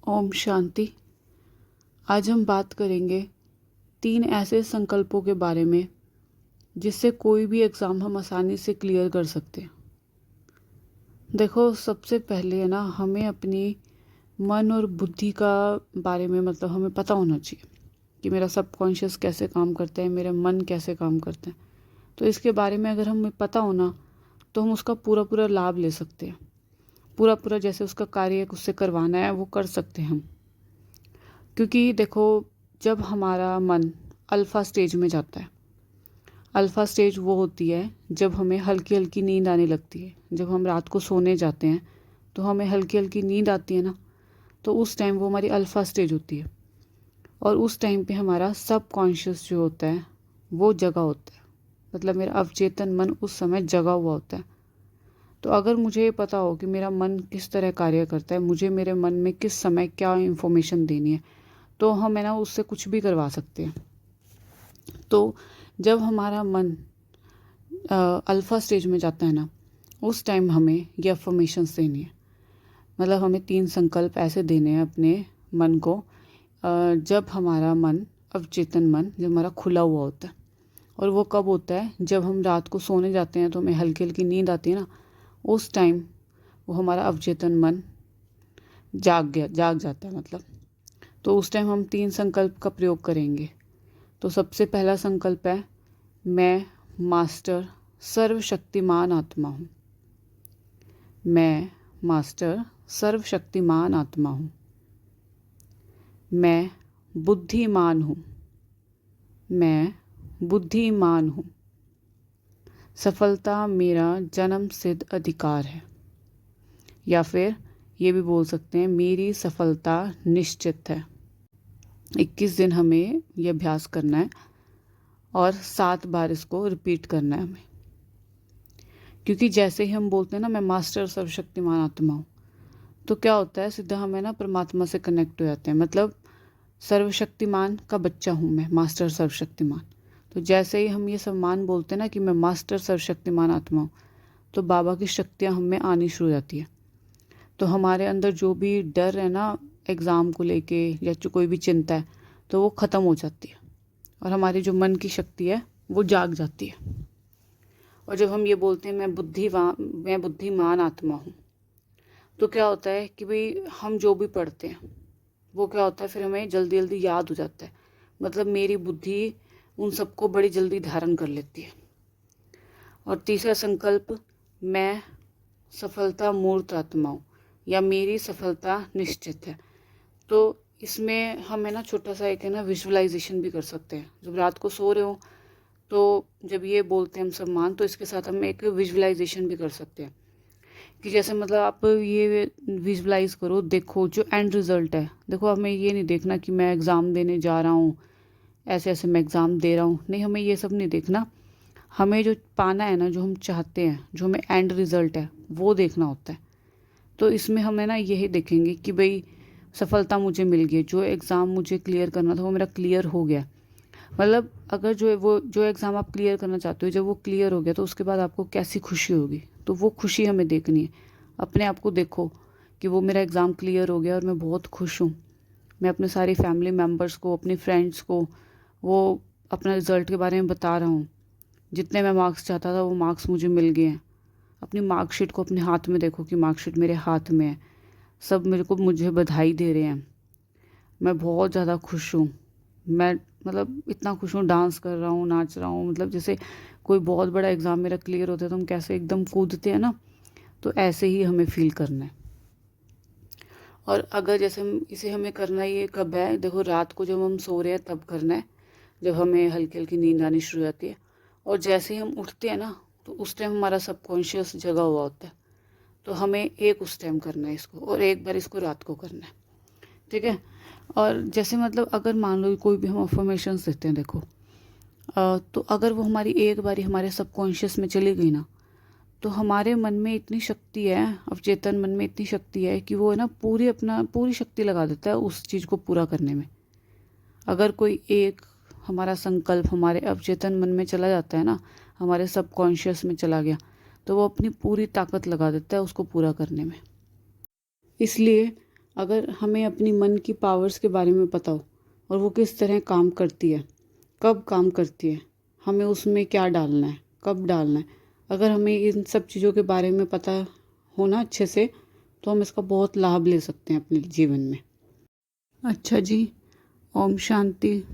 ओम शांति। आज हम बात करेंगे 3 ऐसे संकल्पों के बारे में जिससे कोई भी एग्ज़ाम हम आसानी से क्लियर कर सकते हैं। देखो, सबसे पहले है ना, हमें अपनी मन और बुद्धि का बारे में हमें पता होना चाहिए कि मेरा सबकॉन्शियस कैसे काम करता है, मेरा मन कैसे काम करता है। तो इसके बारे में अगर हमें पता होना तो हम उसका पूरा पूरा लाभ ले सकते हैं। पूरा पूरा जैसे उसका कार्य उससे करवाना है वो कर सकते हैं हम। क्योंकि देखो, जब हमारा मन अल्फ़ा स्टेज में जाता है, अल्फ़ा स्टेज वो होती है जब हमें हल्की हल्की नींद आने लगती है। जब हम रात को सोने जाते हैं तो हमें हल्की हल्की नींद आती है ना, तो उस टाइम वो हमारी अल्फ़ा स्टेज होती है। और उस टाइम पे हमारा सब कॉन्शियस जो होता है वो जगा होता है, मतलब मेरा अवचेतन मन उस समय जगा हुआ होता है। तो अगर मुझे ये पता हो कि मेरा मन किस तरह कार्य करता है, मुझे मेरे मन में किस समय क्या इन्फॉर्मेशन देनी है, तो हम है ना उससे कुछ भी करवा सकते हैं। तो जब हमारा मन अल्फ़ा स्टेज में जाता है ना, उस टाइम हमें ये अफर्मेशंस देनी है। मतलब हमें 3 संकल्प ऐसे देने हैं अपने मन को जब हमारा मन अवचेतन मन जब हमारा खुला हुआ होता है। और वो कब होता है? जब हम रात को सोने जाते हैं तो हमें हल्की हल्की नींद आती है ना, उस टाइम वो हमारा अवचेतन मन जाग जाता है मतलब। तो उस टाइम हम 3 संकल्प का प्रयोग करेंगे। तो सबसे पहला संकल्प है, मैं मास्टर सर्वशक्तिमान आत्मा हूँ। मैं मास्टर सर्वशक्तिमान आत्मा हूँ। मैं बुद्धिमान हूँ। मैं बुद्धिमान हूँ। सफलता मेरा जन्म सिद्ध अधिकार है। या फिर ये भी बोल सकते हैं, मेरी सफलता निश्चित है। 21 दिन हमें ये अभ्यास करना है और 7 बार इसको रिपीट करना है हमें। क्योंकि जैसे ही हम बोलते हैं ना, मैं मास्टर सर्वशक्तिमान आत्मा हूँ, तो क्या होता है, सीधा हमें ना परमात्मा से कनेक्ट हो जाते हैं। मतलब सर्वशक्तिमान का बच्चा हूँ मैं, मास्टर सर्वशक्तिमान। तो जैसे ही हम ये सम्मान बोलते हैं ना कि मैं मास्टर सर्वशक्तिमान आत्मा हूँ, तो बाबा की शक्तियाँ हम में आनी शुरू हो जाती है। तो हमारे अंदर जो भी डर है ना एग्ज़ाम को लेके या जो कोई भी चिंता है, तो वो ख़त्म हो जाती है और हमारी जो मन की शक्ति है वो जाग जाती है। और जब हम ये बोलते हैं मैं बुद्धिमान आत्मा हूँ, तो क्या होता है कि भाई हम जो भी पढ़ते हैं वो क्या होता है, फिर हमें जल्दी जल्दी याद हो जाता है। मतलब मेरी बुद्धि उन सबको बड़ी जल्दी धारण कर लेती है। और तीसरा संकल्प, मैं सफलता मूर्त आत्मा हूँ या मेरी सफलता निश्चित है। तो इसमें हम है ना छोटा सा एक है ना विजुअलाइजेशन भी कर सकते हैं। जब रात को सो रहे हो तो जब ये बोलते हैं हम सम्मान, तो इसके साथ हम एक विजुअलाइजेशन भी कर सकते हैं कि जैसे मतलब आप ये विजुअलाइज करो, देखो जो एंड रिज़ल्ट है। देखो, हमें ये नहीं देखना कि मैं एग्ज़ाम देने जा रहा हूँ, ऐसे ऐसे मैं एग्ज़ाम दे रहा हूँ, नहीं, हमें ये सब नहीं देखना। हमें जो पाना है ना, जो हम चाहते हैं, जो हमें एंड रिज़ल्ट है, वो देखना होता है। तो इसमें हमें ना यही देखेंगे कि भाई सफलता मुझे मिल गई, जो एग्ज़ाम मुझे क्लियर करना था वो मेरा क्लियर हो गया। मतलब अगर जो एग्ज़ाम आप क्लियर करना चाहते हो, जब वो क्लियर हो गया तो उसके बाद आपको कैसी खुशी होगी, तो वो खुशी हमें देखनी है। अपने आप को देखो कि वो मेरा एग्ज़ाम क्लियर हो गया और मैं बहुत खुश हूँ। मैं अपने सारी फैमिली मेम्बर्स को, अपने फ्रेंड्स को वो अपना रिज़ल्ट के बारे में बता रहा हूँ। जितने मैं मार्क्स चाहता था वो मार्क्स मुझे मिल गए हैं। अपनी मार्कशीट को अपने हाथ में देखो कि मार्कशीट मेरे हाथ में है। सब मुझे बधाई दे रहे हैं। मैं बहुत ज़्यादा खुश हूँ। मैं मतलब इतना खुश हूँ, डांस कर रहा हूँ, नाच रहा हूँ। मतलब जैसे कोई बहुत बड़ा एग्ज़ाम मेरा क्लियर होता है तो हम कैसे एकदम कूदते हैं ना, तो ऐसे ही हमें फ़ील करना है। और अगर जैसे इसे हमें करना ये कब है, देखो रात को जब हम सो रहे हैं तब करना है, जब हमें हल्की हल्की नींद आनी शुरू हो जाती है। और जैसे ही हम उठते हैं ना, तो उस टाइम हमारा सबकॉन्शियस जगा हुआ होता है। तो हमें एक उस टाइम करना है इसको, और एक बार इसको रात को करना है। ठीक है। और जैसे मतलब अगर मान लो कोई भी हम अफर्मेशंस देते हैं, देखो तो अगर वो हमारी एक बारी हमारे सबकॉन्शियस में चली गई ना, तो हमारे मन में इतनी शक्ति है, अवचेतन मन में इतनी शक्ति है कि वो है ना पूरी शक्ति लगा देता है उस चीज़ को पूरा करने में। अगर कोई एक हमारा संकल्प हमारे अवचेतन मन में चला जाता है ना, हमारे सबकॉन्शियस में चला गया, तो वो अपनी पूरी ताकत लगा देता है उसको पूरा करने में। इसलिए अगर हमें अपनी मन की पावर्स के बारे में पता हो और वो किस तरह काम करती है, कब काम करती है, हमें उसमें क्या डालना है, कब डालना है, अगर हमें इन सब चीज़ों के बारे में पता होना अच्छे से, तो हम इसका बहुत लाभ ले सकते हैं अपने जीवन में। अच्छा जी, ओम शांति।